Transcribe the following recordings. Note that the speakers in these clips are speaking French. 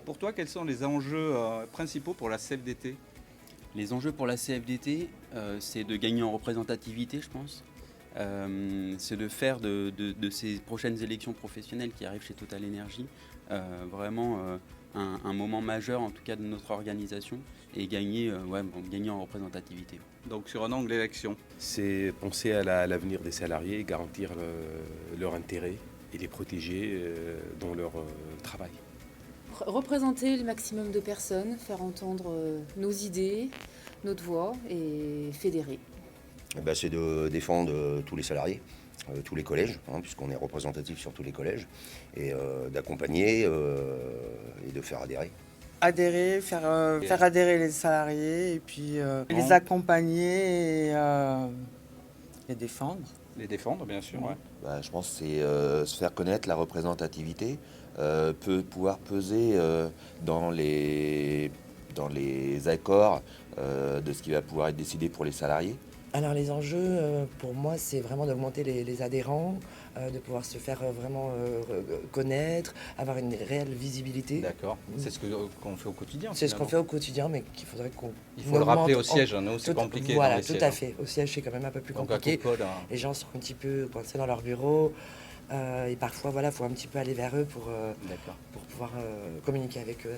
Pour toi, quels sont les enjeux principaux pour la CFDT? Les enjeux pour la CFDT, c'est de gagner en représentativité, je pense. C'est de faire de ces prochaines élections professionnelles qui arrivent chez Total Energy vraiment un moment majeur, en tout cas de notre organisation, et gagner en représentativité. Donc sur un angle élection. C'est penser à l'avenir des salariés, garantir leur intérêt et les protéger dans leur travail. Représenter le maximum de personnes, faire entendre nos idées, notre voix et fédérer. C'est de défendre tous les salariés, tous les collèges, puisqu'on est représentatif sur tous les collèges, et d'accompagner et de faire adhérer. Adhérer, faire adhérer les salariés et puis les accompagner et défendre. Les défendre, bien sûr. Ouais. Je pense que c'est se faire connaître, la représentativité, peut pouvoir peser dans les accords de ce qui va pouvoir être décidé pour les salariés. Alors les enjeux, pour moi, c'est vraiment d'augmenter les adhérents, de pouvoir se faire vraiment connaître, avoir une réelle visibilité. D'accord. C'est ce qu'on fait au quotidien. C'est ce qu'on fait au quotidien, mais qu'il faudrait qu'on... Il faut le rappeler au siège, nous c'est compliqué. Voilà, dans les tout sièges. à fait. Au siège, c'est quand même un peu plus compliqué. Les gens sont un petit peu coincés dans leur bureau. Et parfois, il faut un petit peu aller vers eux pour pouvoir communiquer avec eux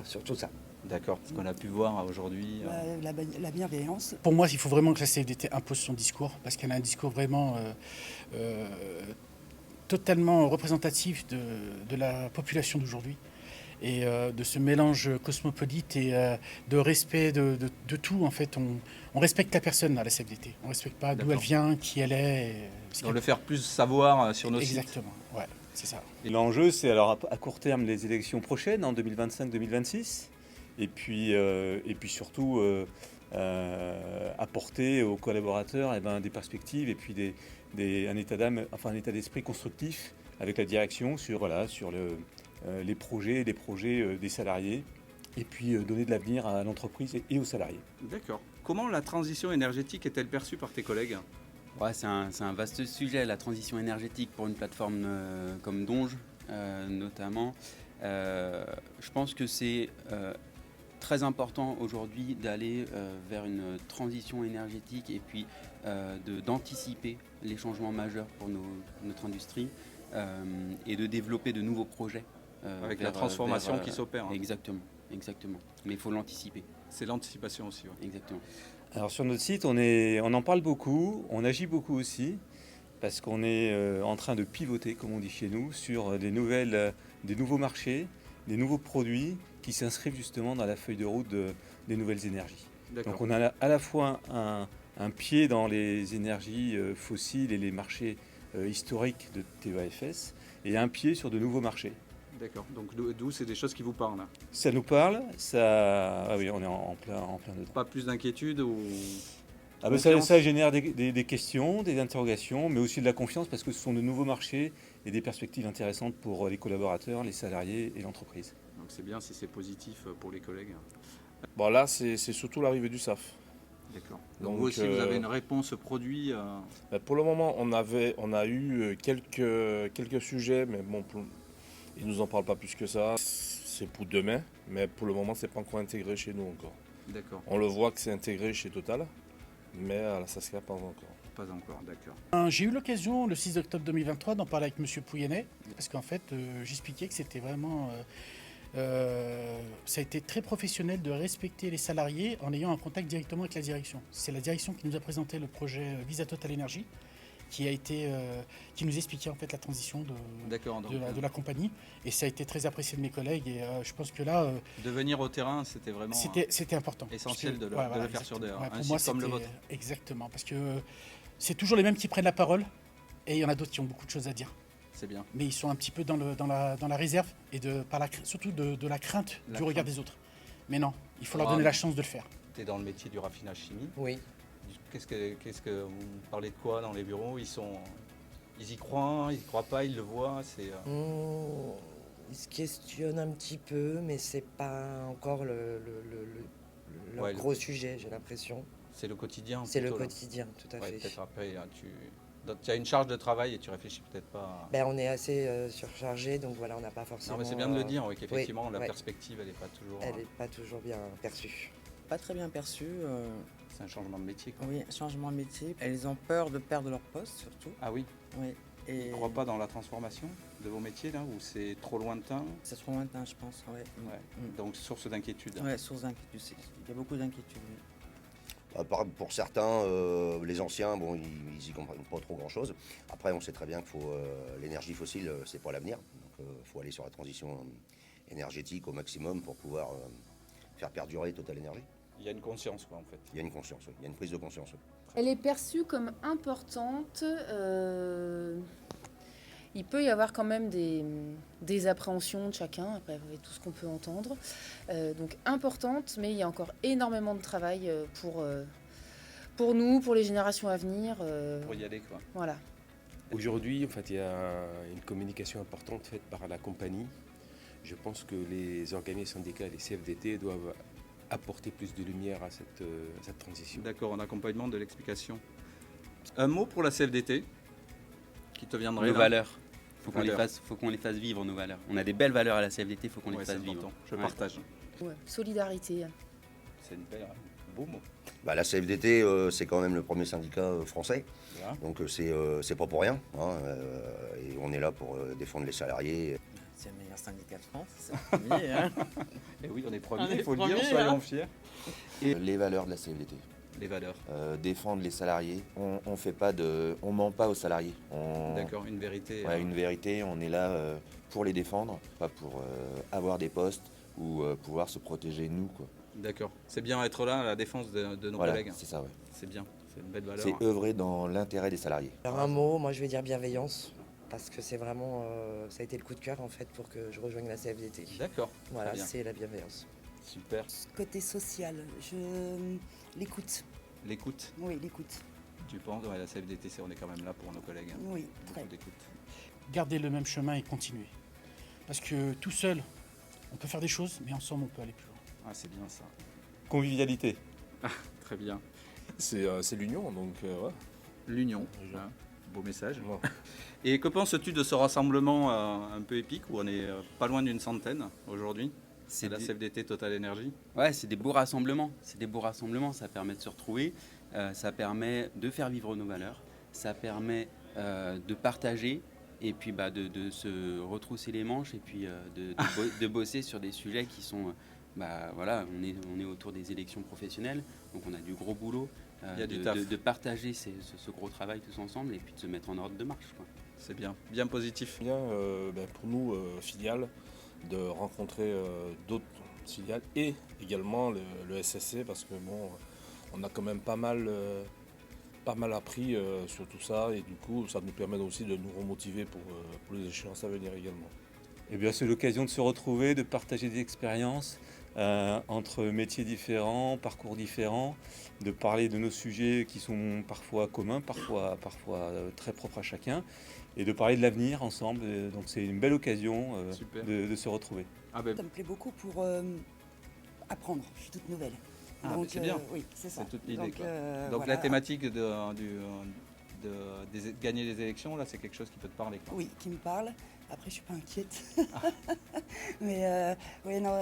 sur tout ça. D'accord, ce qu'on a pu voir aujourd'hui. La bienveillance. Pour moi, il faut vraiment que la CFDT impose son discours, parce qu'elle a un discours vraiment totalement représentatif de la population d'aujourd'hui, et de ce mélange cosmopolite et de respect de tout. En fait, on respecte la personne à la CFDT. On ne respecte pas d'où elle vient, qui elle est. Donc le faire plus savoir sur nos sites. Exactement, ouais, c'est ça. Et l'enjeu, c'est alors à court terme les élections prochaines, en 2025-2026. Et puis surtout apporter aux collaborateurs des perspectives et puis un état d'esprit constructif avec la direction sur les projets des salariés, et puis donner de l'avenir à l'entreprise et aux salariés. D'accord. Comment la transition énergétique est-elle perçue par tes collègues ? C'est un vaste sujet, la transition énergétique pour une plateforme comme Donge notamment. Je pense que c'est très important aujourd'hui d'aller vers une transition énergétique et puis d'anticiper les changements majeurs pour notre industrie et de développer de nouveaux projets. Avec la transformation qui s'opère. Exactement. Mais il faut l'anticiper. C'est l'anticipation aussi. Ouais. Exactement. Alors sur notre site, on en parle beaucoup, on agit beaucoup aussi, parce qu'on est en train de pivoter, comme on dit chez nous, sur des nouveaux marchés, des nouveaux produits qui s'inscrivent justement dans la feuille de route des nouvelles énergies. Donc on a à la fois un pied dans les énergies fossiles et les marchés historiques de TEAFS, et un pied sur de nouveaux marchés. D'accord, donc d'où c'est des choses qui vous parlent là. Ça nous parle, on est en plein dedans. Pas plus d'inquiétude ou... Ça génère des questions, des interrogations, mais aussi de la confiance, parce que ce sont de nouveaux marchés et des perspectives intéressantes pour les collaborateurs, les salariés et l'entreprise. Donc c'est bien si c'est positif pour les collègues. Là, c'est surtout l'arrivée du SAF. D'accord. Donc vous aussi, vous avez une réponse produit Pour le moment, on a eu quelques sujets, mais bon, ils ne nous en parlent pas plus que ça. C'est pour demain, mais pour le moment, c'est pas encore intégré chez nous encore. D'accord. On le voit que c'est intégré chez Total, mais à la Saskia, pas encore. Pas encore, d'accord. J'ai eu l'occasion, le 6 octobre 2023, d'en parler avec M. Pouyennet, parce qu'en fait, j'expliquais que c'était vraiment... ça a été très professionnel de respecter les salariés en ayant un contact directement avec la direction. C'est la direction qui nous a présenté le projet Visa Total Energy, qui nous expliquait en fait la transition de la compagnie, et ça a été très apprécié de mes collègues, et je pense que là de venir au terrain, c'était vraiment c'était important, essentiel de le faire sur un site comme le vôtre. Exactement, parce que c'est toujours les mêmes qui prennent la parole, et il y en a d'autres qui ont beaucoup de choses à dire. C'est bien. Mais ils sont un petit peu dans la réserve, et surtout de la crainte du regard des autres. Mais non, il faut leur donner la chance de le faire. Tu es dans le métier du raffinage chimique. Oui. Qu'est-ce que vous parlez de quoi dans les bureaux ? Ils y croient pas, ils le voient. Ils se questionnent un petit peu, mais c'est pas encore leur gros sujet, j'ai l'impression. C'est le quotidien. C'est le quotidien, tout à fait. Peut-être après, Donc, tu as une charge de travail et tu réfléchis peut-être pas. On est assez surchargé, donc voilà, on n'a pas forcément. Non, mais c'est bien de le dire, oui, qu'effectivement, la perspective, elle n'est pas toujours. Elle n'est pas toujours bien perçue. Pas très bien perçue. C'est un changement de métier, quoi. Oui, un changement de métier. Elles ont peur de perdre leur poste, surtout. Ah oui. Oui. Et... Tu ne crois pas dans la transformation de vos métiers, là, ou c'est trop lointain? C'est trop lointain, je pense, oui. Donc, source d'inquiétude. Oui, source d'inquiétude. Il y a beaucoup d'inquiétudes, oui. Pour certains, les anciens, bon, ils y comprennent pas trop grand-chose. Après, on sait très bien que l'énergie fossile, c'est pas l'avenir. Donc, il faut aller sur la transition énergétique au maximum pour pouvoir faire perdurer Total Énergie. Il y a une conscience, quoi, en fait. Il y a une conscience, oui. Il y a une prise de conscience. Oui. Elle est perçue comme importante. Il peut y avoir quand même des appréhensions de chacun, après avec tout ce qu'on peut entendre. Donc importante, mais il y a encore énormément de travail pour nous, pour les générations à venir. Pour y aller, quoi. Voilà. Aujourd'hui, en fait, il y a une communication importante faite par la compagnie. Je pense que les organismes syndicats, les CFDT, doivent apporter plus de lumière à cette transition. D'accord, en accompagnement de l'explication. Un mot pour la CFDT qui te viendrait. Nos valeurs. Faut qu'on les fasse vivre, nos valeurs. On a des belles valeurs à la CFDT, il faut qu'on les fasse vivre. Je partage. Ouais. Solidarité. C'est une belle, beau mot. La CFDT, c'est quand même le premier syndicat français. Voilà. Donc c'est pas pour rien. Hein, et on est là pour défendre les salariés. C'est le meilleur syndicat de France, c'est le premier. Hein. Et oui, on est premier, il faut le dire, soyons fiers. Et les valeurs de la CFDT. Les valeurs. Défendre les salariés. On ment pas aux salariés. D'accord, une vérité. Ouais, une vérité. On est là pour les défendre, pas pour avoir des postes ou pouvoir se protéger nous, quoi. D'accord. C'est bien être là à la défense de nos collègues. C'est ça, ouais. C'est bien. C'est une belle valeur. C'est œuvrer dans l'intérêt des salariés. Alors un mot, moi je vais dire bienveillance. Parce que c'est vraiment, ça a été le coup de cœur en fait pour que je rejoigne la CFDT. D'accord. Voilà, c'est la bienveillance. Super. Côté social, l'écoute. L'écoute. Oui, l'écoute. Tu penses, la CFDT, on est quand même là pour nos collègues. Hein. Oui, très. Garder le même chemin et continuer. Parce que tout seul, on peut faire des choses, mais ensemble, on peut aller plus loin. Ah, c'est bien ça. Convivialité. Ah, très bien. C'est l'union, donc ouais. L'union. Hein. Beau message. Ouais. Et que penses-tu de ce rassemblement un peu épique où on est pas loin d'une centaine aujourd'hui? C'est la CFDT Total Énergie. Ouais, c'est des beaux rassemblements. Ça permet de se retrouver, ça permet de faire vivre nos valeurs, ça permet de partager et puis de se retrousser les manches et puis de bosser sur des sujets qui sont... voilà, on est autour des élections professionnelles, donc on a du gros boulot. De partager ce gros travail tous ensemble et puis de se mettre en ordre de marche, quoi. C'est bien, bien positif. Bien pour nous, filiales, de rencontrer d'autres filiales et également le SSC parce que bon, on a quand même pas mal appris sur tout ça et du coup ça nous permet aussi de nous remotiver pour les échéances à venir également. Eh bien, c'est l'occasion de se retrouver, de partager des expériences entre métiers différents, parcours différents, de parler de nos sujets qui sont parfois communs, parfois très propres à chacun, et de parler de l'avenir ensemble. Donc c'est une belle occasion de se retrouver. Ça me plaît beaucoup pour apprendre. Je suis toute nouvelle. Ah, donc, c'est bien. Oui, c'est ça. C'est toute l'idée. Donc voilà. La thématique de gagner les élections, là, c'est quelque chose qui peut te parler, quoi. Oui, qui me parle. Après, je suis pas inquiète. Mais oui, non,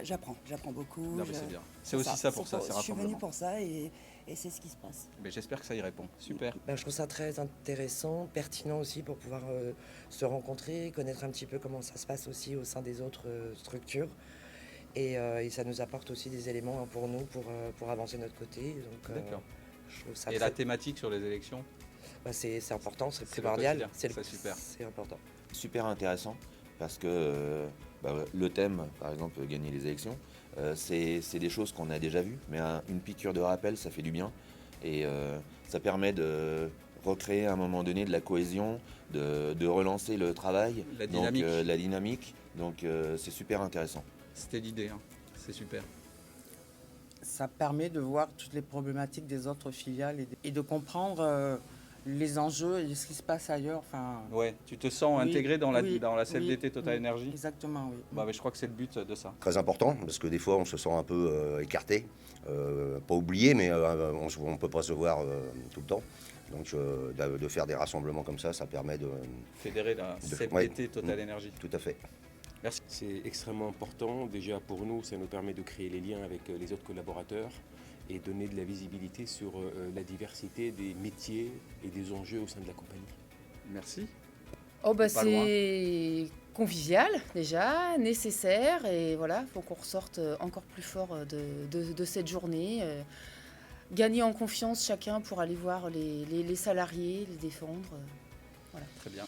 j'apprends beaucoup. Non, c'est bien. C'est aussi ça pour ça, c'est rassemblement. Je suis venue pour ça et c'est ce qui se passe. Mais j'espère que ça y répond. Super. Je trouve ça très intéressant, pertinent aussi pour pouvoir se rencontrer, connaître un petit peu comment ça se passe aussi au sein des autres structures. Et ça nous apporte aussi des éléments pour nous, pour avancer de notre côté. D'accord. Je trouve ça la thématique sur les élections? C'est important, c'est primordial. C'est super. C'est important. Super intéressant parce que le thème, par exemple, gagner les élections, c'est des choses qu'on a déjà vues, mais une piqûre de rappel, ça fait du bien. Et ça permet de recréer à un moment donné de la cohésion, de relancer le travail, la dynamique. Donc c'est super intéressant. C'était l'idée, hein. C'est super. Ça permet de voir toutes les problématiques des autres filiales et de comprendre les enjeux et ce qui se passe ailleurs. Ouais, tu te sens intégré dans la CFDT Total Énergie? Exactement, oui. Mais je crois que c'est le but de ça. Très important, parce que des fois on se sent un peu écarté, pas oublié, mais on ne peut pas se voir tout le temps. Donc de faire des rassemblements comme ça permet de fédérer la CFDT Total Énergie. Tout à fait. Merci. C'est extrêmement important. Déjà pour nous, ça nous permet de créer les liens avec les autres collaborateurs et donner de la visibilité sur la diversité des métiers et des enjeux au sein de la compagnie. Merci. Oh bah c'est convivial déjà, nécessaire, et voilà, il faut qu'on ressorte encore plus fort de cette journée. Gagner en confiance chacun pour aller voir les salariés, les défendre. Voilà. Très bien.